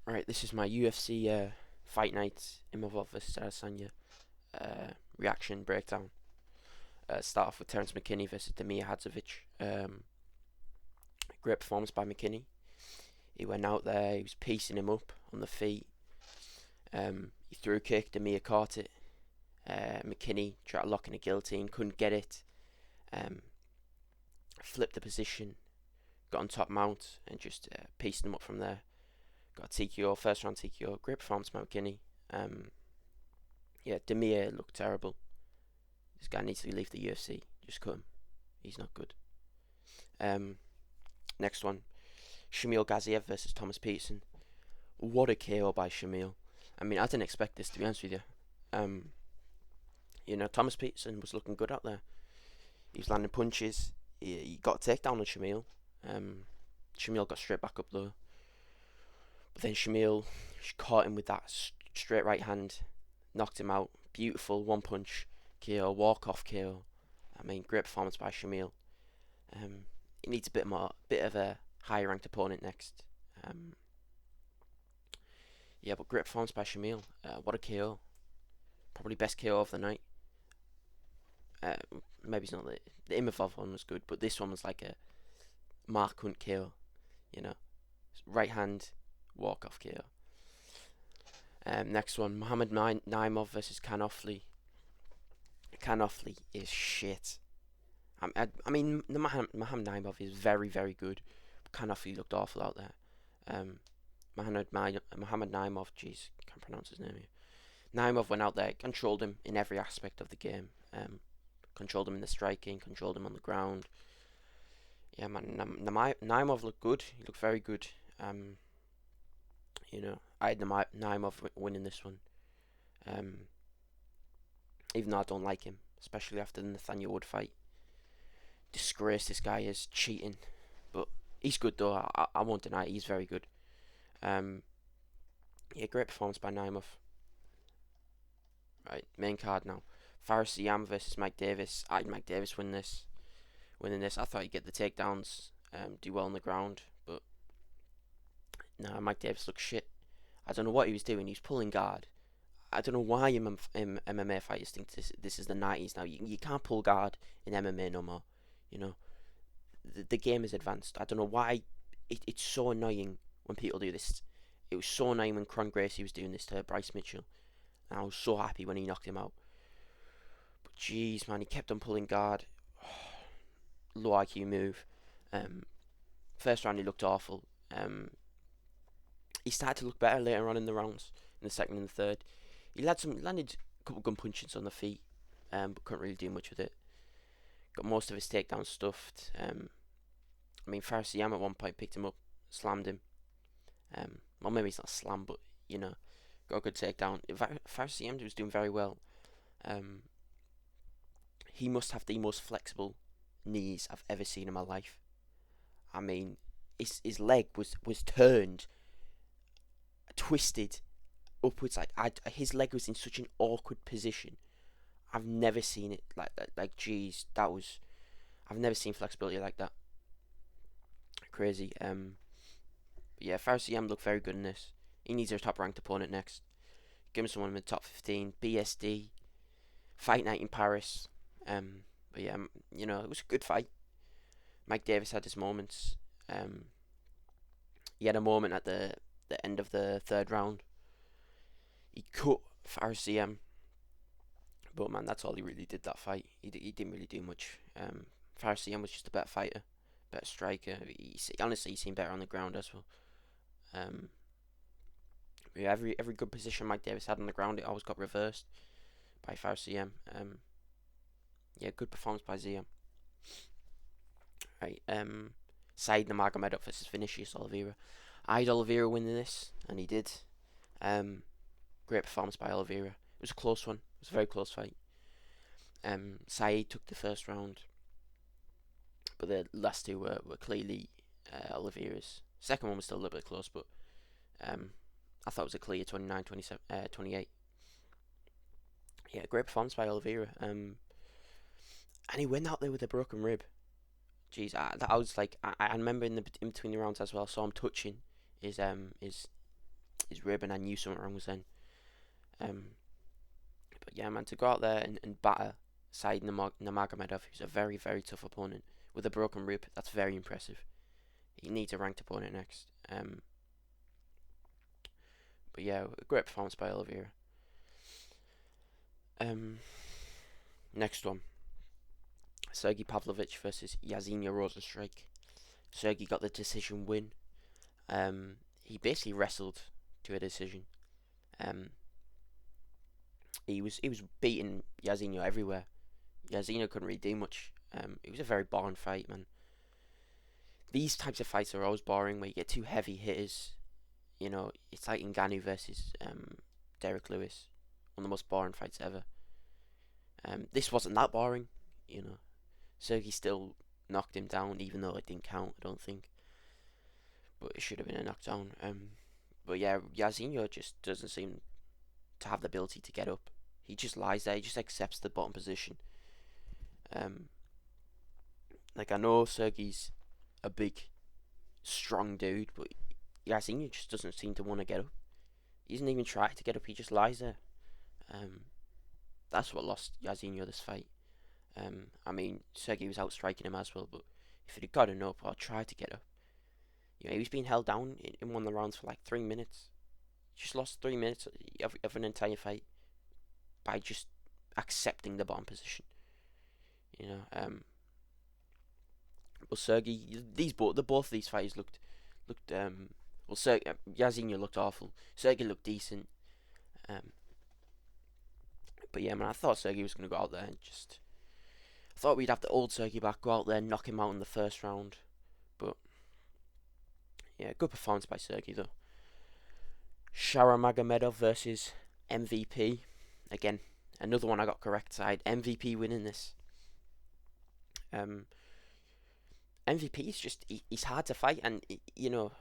Right, this is my UFC fight night, Imavov versus Adesanya reaction breakdown. Start off with Terence McKinney versus Demir Hadzovic. Great performance by McKinney. He went out there, he was piecing him up on the feet. He threw a kick, Demir caught it. McKinney tried to lock in a guillotine, couldn't get it. Um, Flipped the position, got on top mount, and just pieced him up from there. Got a TKO, first round TKO. Great performance by McKinney. Um, yeah, Demir looked terrible. This guy needs to leave the UFC. Just cut him. He's not good. Um, Next one, Shamil Gaziev versus Thomas Peterson. What a KO by Shamil. I mean, I didn't expect this, to be honest with you. Um, Thomas Peterson was looking good out there. He was landing punches. He got a takedown on Shamil. Shamil got straight back up though. But then Shamil caught him with that straight right hand, knocked him out. Beautiful one punch KO, walk off KO. I mean, great performance by Shamil. He needs a bit of a higher ranked opponent next. Yeah, but great performance by Shamil. What a KO! Probably best KO of the night. Uh, Maybe it's not the Imavov one was good, but this one was like a Mark Hunt KO. You know, right hand walk off KO. Next one, Mohamed Naimov versus Kanofli. Kanofli is shit. I mean, the Mohamed Naimov is very, very good. But Kanofli looked awful out there. Mohamed Naimov, jeez, can't pronounce his name here. Naimov went out there, controlled him in every aspect of the game. Controlled him in the striking, controlled him on the ground. Yeah, man, Naimov looked good. He looked very good. I had Naimov winning this one. Even though I don't like him, especially after the Nathaniel Wood fight. Disgrace this guy is cheating, but he's good though. I won't deny it. He's very good. Yeah, great performance by Naimov. Right, main card now. Faris Yam versus Mike Davis. I had Mike Davis winning this. I thought he'd get the takedowns, do well on the ground, but no, Mike Davis looked shit. I don't know what he was doing. He was pulling guard. I don't know why MMA fighters think this is the 90s now. You can't pull guard in MMA no more. You know, the game is advanced. I don't know why it's so annoying when people do this. It was so annoying when Cron Gracie was doing this to Bryce Mitchell. And I was so happy when he knocked him out. But jeez, man, he kept on pulling guard. Low IQ move. First round he looked awful. He started to look better later on in the rounds, in the second and the third. He landed a couple gun punches on the feet, but couldn't really do much with it. Got most of his takedowns stuffed. I mean, Faris Yam at one point picked him up, slammed him. Well, maybe it's not slam, but got a good takedown. Faris Yam was doing very well. He must have the most flexible knees I've ever seen in my life. I mean, his leg was turned, twisted upwards. His leg was in such an awkward position. I've never seen it like that. Like, geez, I've never seen flexibility like that. Crazy. But yeah, Faris Yam looked very good in this. He needs a top ranked opponent next. Give him someone in the top 15. BSD. Fight night in Paris. But yeah, it was a good fight. Mike Davis had his moments. He had a moment at the end of the third round. He cut Faris Yam. But man, that's all he really did that fight. He didn't really do much. Faris Yam was just a better fighter, better striker. Honestly, he seemed better on the ground as well. Yeah, every good position Mike Davis had on the ground, it always got reversed by Faris Yam. Yeah, good performance by Ziam. Right, Said Nurmagomedov versus Vinicius Oliveira. I had Oliveira winning this, and he did. Great performance by Oliveira. It was a close one. It was a very close fight. Said took the first round, but the last two were clearly Oliveira's. Second one was still a little bit close, but I thought it was a clear 29, 27, 28. Yeah, great performance by Oliveira. And he went out there with a broken rib. Jeez, I was like, I remember in between the rounds as well. I saw him touching his his rib, and I knew something wrong was then. But yeah, man, to go out there and batter Said Nurmagomedov, who's a very, very tough opponent, with a broken rib, that's very impressive. He needs a ranked opponent next. But yeah, a great performance by Oliveira. Next one, Sergey Pavlovich versus Yazinia Rozenstruik. Sergey got the decision win. He basically wrestled to a decision. He was beating Yazinia everywhere. Yazinia couldn't really do much. It was a very boring fight, man. These types of fights are always boring, where you get two heavy hitters. You know, it's like Ngannou versus Derek Lewis, one of the most boring fights ever. This wasn't that boring, you know. Sergey still knocked him down, even though it didn't count, I don't think. But it should have been a knockdown. But yeah, Yazinia just doesn't seem to have the ability to get up. He just lies there. He just accepts the bottom position. Like, I know Sergey's a big, strong dude, but Yazinia just doesn't seem to want to get up. He doesn't even try to get up. He just lies there. That's what lost Yazinia this fight. I mean, Sergey was outstriking him as well, but if he'd gotten up or tried to get up, you know, he was being held down in one of the rounds for like 3 minutes. He just lost 3 minutes of an entire fight by just accepting the bottom position. You know, well, Sergey, both of these fighters looked well, Yazinia looked awful. Sergey looked decent. But yeah, man, I thought Sergey was going to go out there and just... I thought we'd have the old Sergey back, go out there and knock him out in the first round. But yeah, good performance by Sergey, though. Sharamagomedov versus MVP. Again, another one I got correct side. MVP winning this. MVP is just... he's hard to fight, and, you know,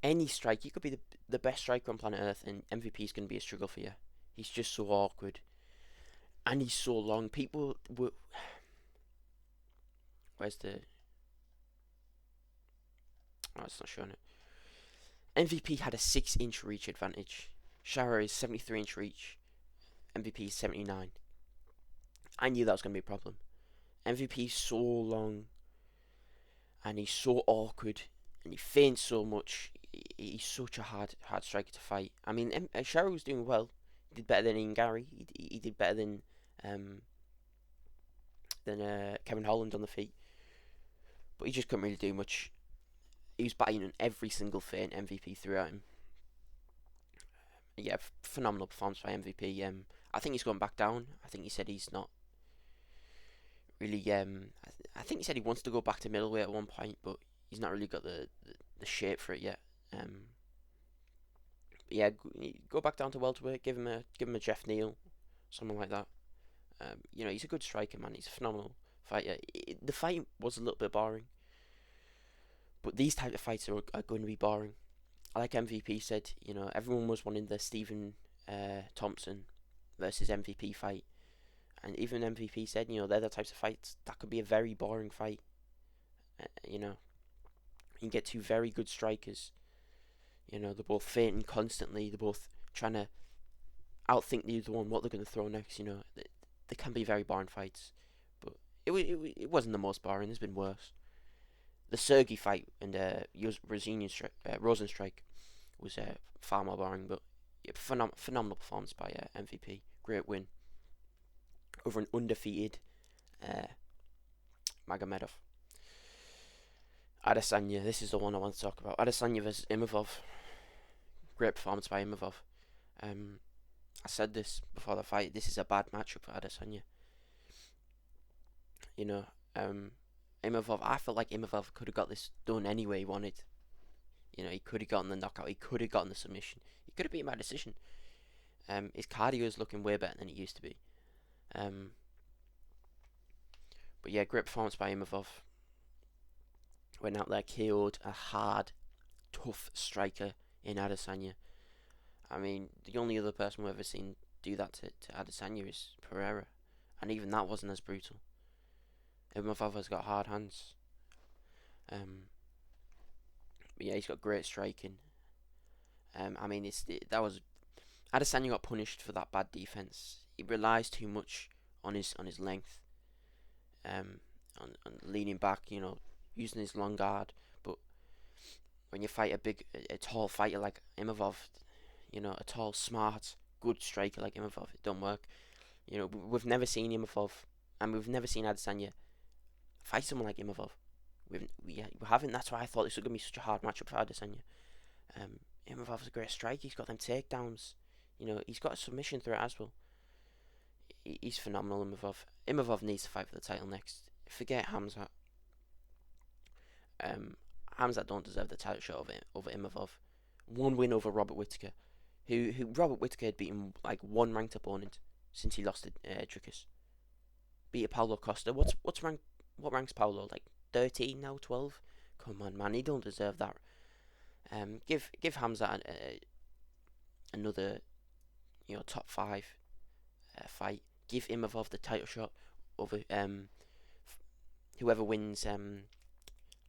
any strike, you could be the best striker on planet Earth, and MVP is going to be a struggle for you. He's just so awkward. And he's so long. People were... Where's the... Oh, it's not showing it. MVP had a 6-inch reach advantage. Shara is 73-inch reach. MVP is 79. I knew that was going to be a problem. MVP is so long. And he's so awkward. And he feints so much. He's such a hard striker to fight. I mean, Shara was doing well. He did better than Ingari. He did better than Kevin Holland on the feet. But he just couldn't really do much. He was batting on every single feint MVP threw at him. Yeah, phenomenal performance by MVP. I think he's going back down. I think he said he's not really... I think he said he wants to go back to middleweight at one point, but he's not really got the shape for it yet. But yeah, go back down to welterweight. Give him a Jeff Neal, something like that. You know, he's a good striker, man. He's a phenomenal fighter. The fight was a little bit boring, but these type of fights are going to be boring. Like MVP said, you know, everyone was wanting the Stephen Thompson versus MVP fight, and even MVP said, you know, they're the types of fights that could be a very boring fight. You know, you can get two very good strikers. You know, they're both feinting constantly. They're both trying to outthink the other one, what they're going to throw next. You know, they can be very boring fights, but it wasn't the most boring. There's been worse. The Sergey fight and Rozenstruik was far more boring, but yeah, phenomenal performance by MVP. Great win over an undefeated Magomedov. Adesanya, this is the one I want to talk about. Adesanya versus Imavov. Great performance by Imavov. I said this before the fight. This is a bad matchup for Adesanya. You know, Imavov. I felt like Imavov could have got this done any way he wanted. You know, he could have gotten the knockout. He could have gotten the submission. He could have beaten by decision. His cardio is looking way better than it used to be. But yeah, great performance by Imavov. Went out there, KO'd a hard, tough striker in Adesanya. I mean, the only other person we've ever seen do that to Adesanya is Pereira, and even that wasn't as brutal. Imavov has got hard hands. But yeah, he's got great striking. I mean, that was Adesanya got punished for that bad defense. He relies too much on his length, um, on leaning back, using his long guard. But when you fight a tall fighter like Imavov, a tall, smart, good striker like Imavov, it don't work. We've never seen Imavov, and we've never seen Adesanya fight someone like Imavov. We haven't. That's why I thought this was gonna be such a hard matchup for Adesanya. Imavov's a great striker. He's got them takedowns. He's got a submission threat as well. He's phenomenal, Imavov. Imavov needs to fight for the title next. Forget Hamzat. Hamzat don't deserve the title shot over Imavov. One win over Robert Whittaker, who Robert Whittaker had beaten like one ranked opponent since he lost to Dricus. Beat Paulo Costa. What ranks Paulo, like 13 now, 12? Come on, man, he don't deserve that. Give Hamzat another top 5 fight. Give Imavov the title shot over whoever wins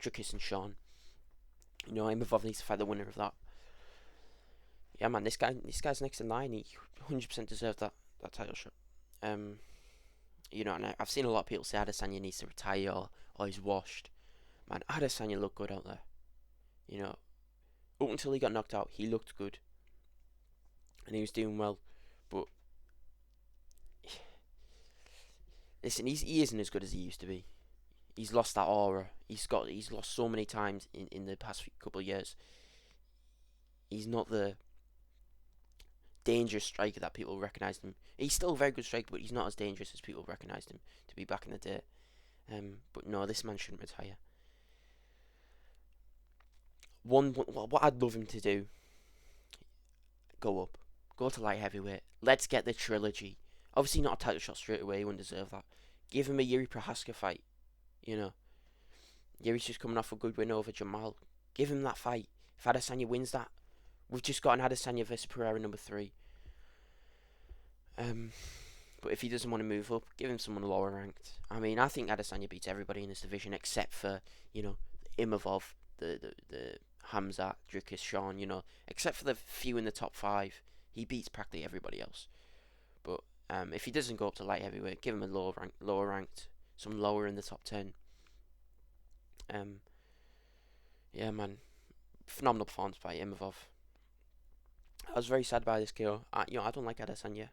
Dricus and Sean. Imavov needs to fight the winner of that. Yeah, man, this guy's next in line. He 100% deserves that title shot. And I've seen a lot of people say Adesanya needs to retire or he's washed. Man, Adesanya looked good out there. Up until he got knocked out, he looked good. And he was doing well. But listen, he isn't as good as he used to be. He's lost that aura. He's lost so many times in the past couple of years. He's not the dangerous striker that people recognized him. He's still a very good striker, but he's not as dangerous as people recognized him to be back in the day. But no, this man shouldn't retire. What I'd love him to do, go to light heavyweight. Let's get the trilogy. Obviously not a title shot straight away. He wouldn't deserve that. Give him a Yuri Prohaska fight. Yuri's just coming off a good win over Jamal. Give him that fight. If Adesanya wins that, we've just got an Adesanya versus Pereira number 3. But if he doesn't want to move up, give him someone lower ranked. I mean, I think Adesanya beats everybody in this division except for Imavov, the Hamzat, Dricus, Sean. Except for the few in the top 5, he beats practically everybody else. But if he doesn't go up to light heavyweight, give him a lower ranked, some lower in the top 10. Yeah, man, phenomenal performance by Imavov. I was very sad by this KO. I don't like Adesanya.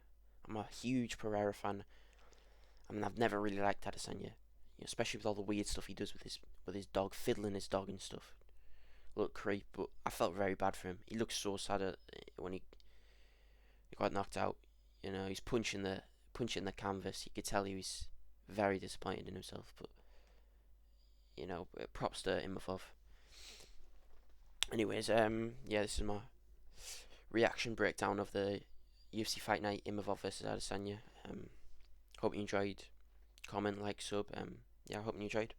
I'm a huge Pereira fan. I mean, I've never really liked Adesanya, especially with all the weird stuff he does with his dog, fiddling his dog and stuff. Look creep, but I felt very bad for him. He looked so sad when he got knocked out. He's punching the canvas. You could tell he was very disappointed in himself. But props to Imavov. Anyways, this is my reaction breakdown of the UFC Fight Night Imavov versus Adesanya. Hope you enjoyed. Comment, like, sub. I hope you enjoyed.